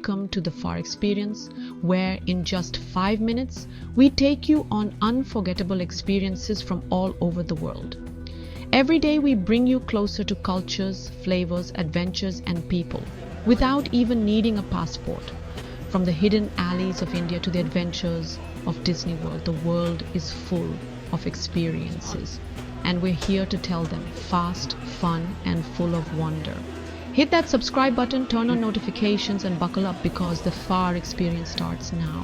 welcome to the FAR Experience, where in just 5 minutes, we take you on unforgettable experiences from all over the world. Every day we bring you closer to cultures, flavors, adventures, and people, without even needing a passport. From the hidden alleys of India to the adventures of Disney World, the world is full of experiences, and we're here to tell them fast, fun, and full of wonder. Hit that subscribe button, turn on notifications, and buckle up because the FAR Experience starts now.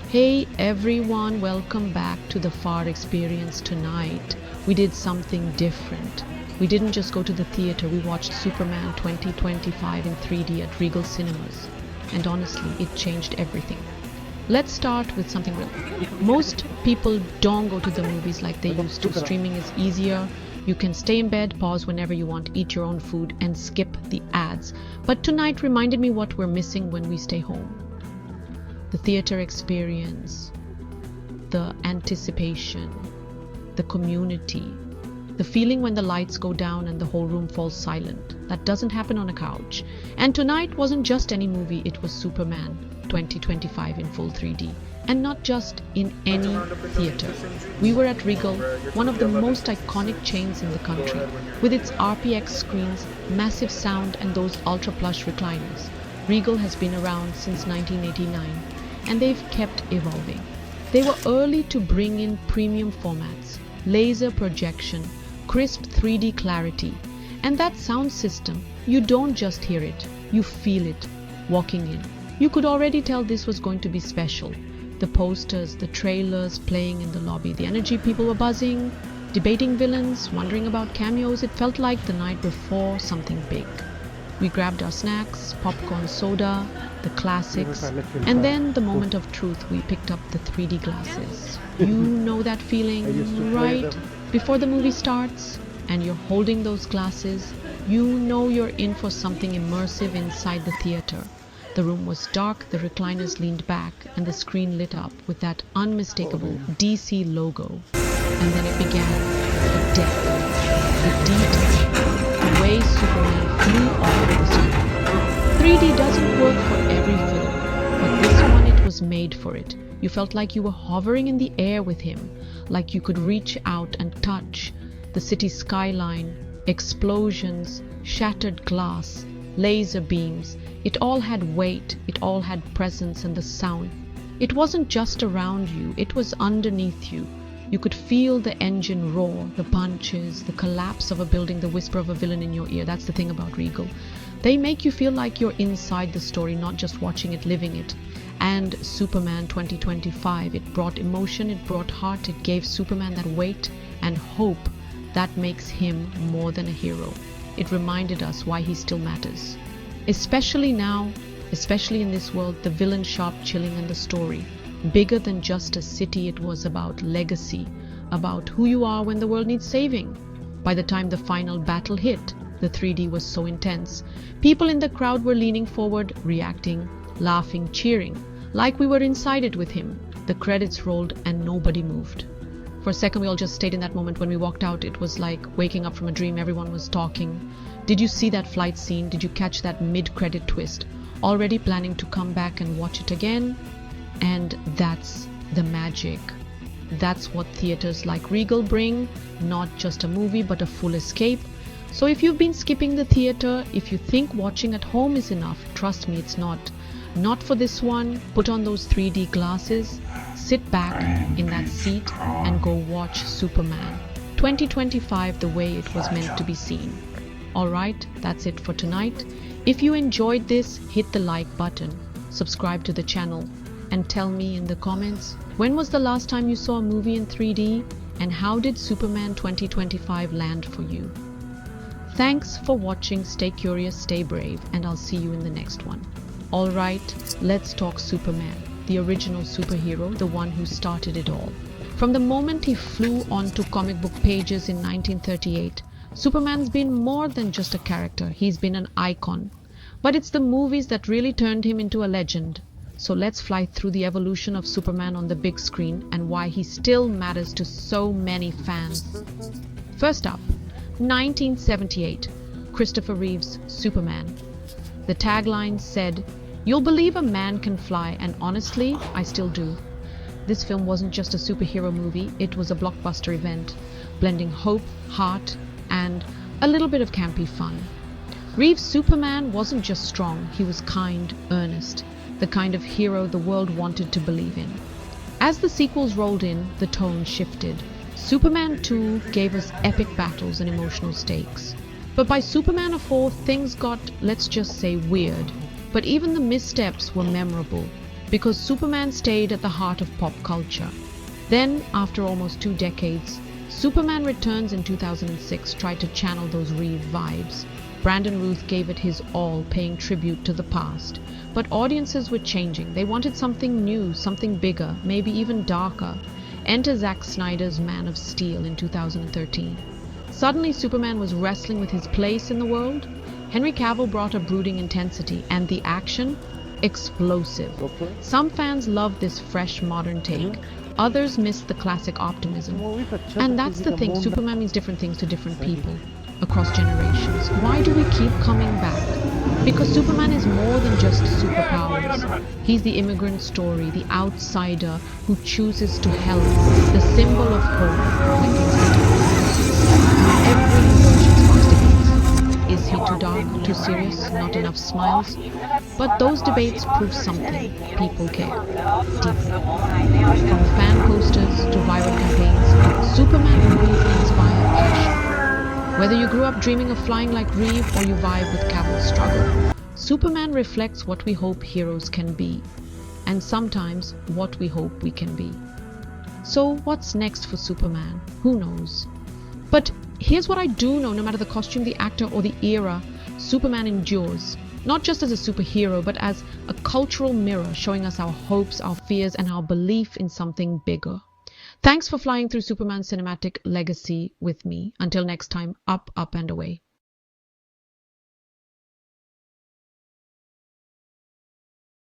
Hey everyone, welcome back to the FAR Experience. Tonight we did something different. We didn't just go to the theater, we watched Superman 2025 in 3D at Regal Cinemas. And honestly, it changed everything. Let's start with something real. Most people don't go to the movies like they used to. Streaming is easier. You can stay in bed, pause whenever you want, eat your own food, and skip the ads. But tonight reminded me what we're missing when we stay home. The theater experience, the anticipation, the community, the feeling when the lights go down and the whole room falls silent. That doesn't happen on a couch. And tonight wasn't just any movie, it was Superman 2025 in full 3D. And not just in any theater. We were at Regal, one of the most iconic chains in the country, with its RPX screens, massive sound, and those ultra-plush recliners. Regal has been around since 1989, and they've kept evolving. They were early to bring in premium formats, laser projection, crisp 3D clarity, and that sound system, you don't just hear it, you feel it walking in. You could already tell this was going to be special. The posters, the trailers playing in the lobby, the energy, people were buzzing, debating villains, wondering about cameos. It felt like the night before something big. We grabbed our snacks, popcorn, soda, the classics, and then the moment of truth, we picked up the 3D glasses. You know that feeling, right? Before the movie starts and you're holding those glasses, you know you're in for something immersive inside the theater. The room was dark, the recliners leaned back, and the screen lit up with that unmistakable DC logo. And then it began, the depth, the detail, the way Superman flew off the screen. 3D doesn't work for every film, but this one, it was made for it. You felt like you were hovering in the air with him, like you could reach out and touch the city skyline, explosions, shattered glass, laser beams. It all had weight, it all had presence, and the sound. It wasn't just around you, it was underneath you. You could feel the engine roar, the punches, the collapse of a building, the whisper of a villain in your ear. That's the thing about Regal. They make you feel like you're inside the story, not just watching it, living it. And Superman 2025, it brought emotion, it brought heart, it gave Superman that weight and hope that makes him more than a hero. It reminded us why he still matters. Especially now, especially in this world, the villain sharp, chilling, and the story. Bigger than just a city, it was about legacy, about who you are when the world needs saving. By the time the final battle hit, the 3D was so intense. People in the crowd were leaning forward, reacting, laughing, cheering, like we were inside it with him. The credits rolled and nobody moved. For a second, we all just stayed in that moment. When we walked out, it was like waking up from a dream. Everyone was talking. Did you see that flight scene? Did you catch that mid-credit twist? Already planning to come back and watch it again? And that's the magic. That's what theaters like Regal bring. Not just a movie, but a full escape. So if you've been skipping the theater, if you think watching at home is enough, trust me, it's not. Not for this one. Put on those 3D glasses, sit back in that seat, and go watch Superman 2025 the way it was meant to be seen. Alright, that's it for tonight. If you enjoyed this, hit the like button, subscribe to the channel, and tell me in the comments, when was the last time you saw a movie in 3D, and how did Superman 2025 land for you? Thanks for watching, stay curious, stay brave, and I'll see you in the next one. Alright, let's talk Superman, the original superhero, the one who started it all. From the moment he flew onto comic book pages in 1938, Superman's been more than just a character, he's been an icon. But it's the movies that really turned him into a legend. So let's fly through the evolution of Superman on the big screen and why he still matters to so many fans. First up, 1978, Christopher Reeve's Superman. The tagline said, You'll believe a man can fly, and honestly, I still do. This film wasn't just a superhero movie, it was a blockbuster event, blending hope, heart, and a little bit of campy fun. Reeves' Superman wasn't just strong, he was kind, earnest, the kind of hero the world wanted to believe in. As the sequels rolled in, the tone shifted. Superman 2 gave us epic battles and emotional stakes. But by Superman 4, things got, let's just say, weird. But even the missteps were memorable, because Superman stayed at the heart of pop culture. Then, after almost 2 decades, Superman Returns in 2006 tried to channel those Reeve vibes. Brandon Routh gave it his all, paying tribute to the past. But audiences were changing. They wanted something new, something bigger, maybe even darker. Enter Zack Snyder's Man of Steel in 2013. Suddenly, Superman was wrestling with his place in the world. Henry Cavill brought a brooding intensity, and the action? Explosive. Some fans loved this fresh, modern take. Others missed the classic optimism. And that's the thing, Superman means different things to different people, across generations. Why do we keep coming back? Because Superman is more than just superpowers. He's the immigrant story, the outsider who chooses to help, the symbol of hope when things get hard. Every emotion sparks debates. Is he too dark, too serious, not enough smiles? But those debates prove something. People care. Deeply. From fan posters to viral campaigns, Superman movies inspire passion. Whether you grew up dreaming of flying like Reeve or you vibe with Cavill's struggle, Superman reflects what we hope heroes can be, and sometimes what we hope we can be. So what's next for Superman? Who knows? But here's what I do know, no matter the costume, the actor, or the era, Superman endures. Not just as a superhero, but as a cultural mirror showing us our hopes, our fears, and our belief in something bigger. Thanks for flying through Superman's cinematic legacy with me. Until next time, up, and away.